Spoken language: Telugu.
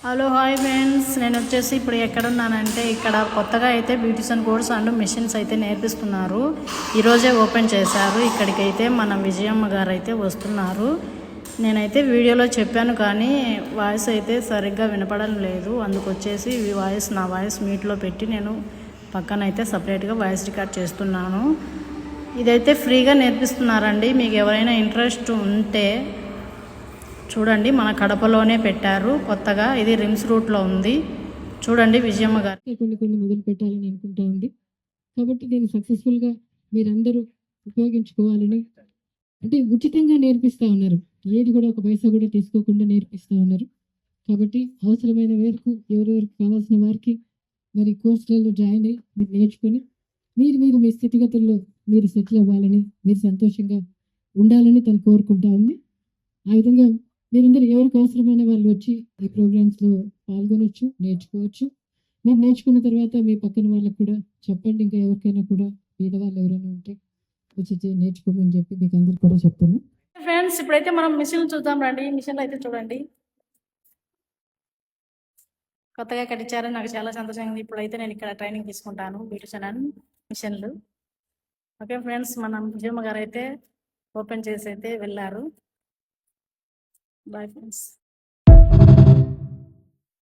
హలో హాయ్ ఫ్రెండ్స్, నేను వచ్చేసి ఇప్పుడు ఎక్కడున్నానంటే ఇక్కడ కొత్తగా అయితే బ్యూటిషియన్ కోర్స్ అండ్ మిషన్స్ అయితే నేర్పిస్తున్నారు. ఈరోజే ఓపెన్ చేశారు. ఇక్కడికైతే మన విజయమ్మ గారు అయితే వస్తున్నారు. నేనైతే వీడియోలో చెప్పాను కానీ వాయిస్ అయితే సరిగ్గా వినపడడం లేదు. అందుకొచ్చేసి నా వాయిస్ మీట్లో పెట్టి నేను పక్కనైతే సపరేట్గా వాయిస్ రికార్డ్ చేస్తున్నాను. ఇదైతే ఫ్రీగా నేర్పిస్తున్నారండి. మీకు ఎవరైనా ఇంట్రెస్ట్ ఉంటే చూడండి, మన కడపలోనే పెట్టారు కొత్తగా. ఇది రిమ్స్ రూట్లో ఉంది. చూడండి విజయమ్మ గారు కొన్ని మొదలు పెట్టాలని అనుకుంటా ఉంది. కాబట్టి దీన్ని సక్సెస్ఫుల్గా మీరందరూ ఉపయోగించుకోవాలని, అంటే ఉచితంగా నేర్పిస్తూ ఉన్నారు. ఏది కూడా ఒక పైసా కూడా తీసుకోకుండా నేర్పిస్తూ ఉన్నారు. కాబట్టి అవసరమైన మేరకు ఎవరెవరికి కావాల్సిన వారికి మరి కోర్సులలో జాయిన్ అయ్యి మీరు నేర్చుకొని మీరు మీ స్థితిగతుల్లో మీరు సెటిల్ అవ్వాలని, మీరు సంతోషంగా ఉండాలని తను కోరుకుంటా ఉంది. ఆ విధంగా మీరందరూ ఎవరికి అవసరమైన వాళ్ళు వచ్చి ఈ ప్రోగ్రామ్స్లో పాల్గొనవచ్చు, నేర్చుకోవచ్చు. మీరు నేర్చుకున్న తర్వాత మీ పక్కన వాళ్ళకు కూడా చెప్పండి. ఇంకా ఎవరికైనా కూడా పేదవాళ్ళు ఎవరైనా ఉంటే వచ్చి నేర్చుకోమని చెప్పి మీకు అందరు కూడా చెప్తాను. ఫ్రెండ్స్, ఇప్పుడైతే మనం మిషన్ చూద్దాం రండి. మిషన్లు అయితే చూడండి, కొత్తగా కట్టించారు. నాకు చాలా సంతోషంగా ఉంది. ఇప్పుడైతే నేను ఇక్కడ ట్రైనింగ్ తీసుకుంటాను బ్యూటిషియన్ అండ్ మిషన్లు. ఓకే ఫ్రెండ్స్, మన విజయమ్మ గారు అయితే ఓపెన్ చేసి అయితే వెళ్ళారు. Bye friends.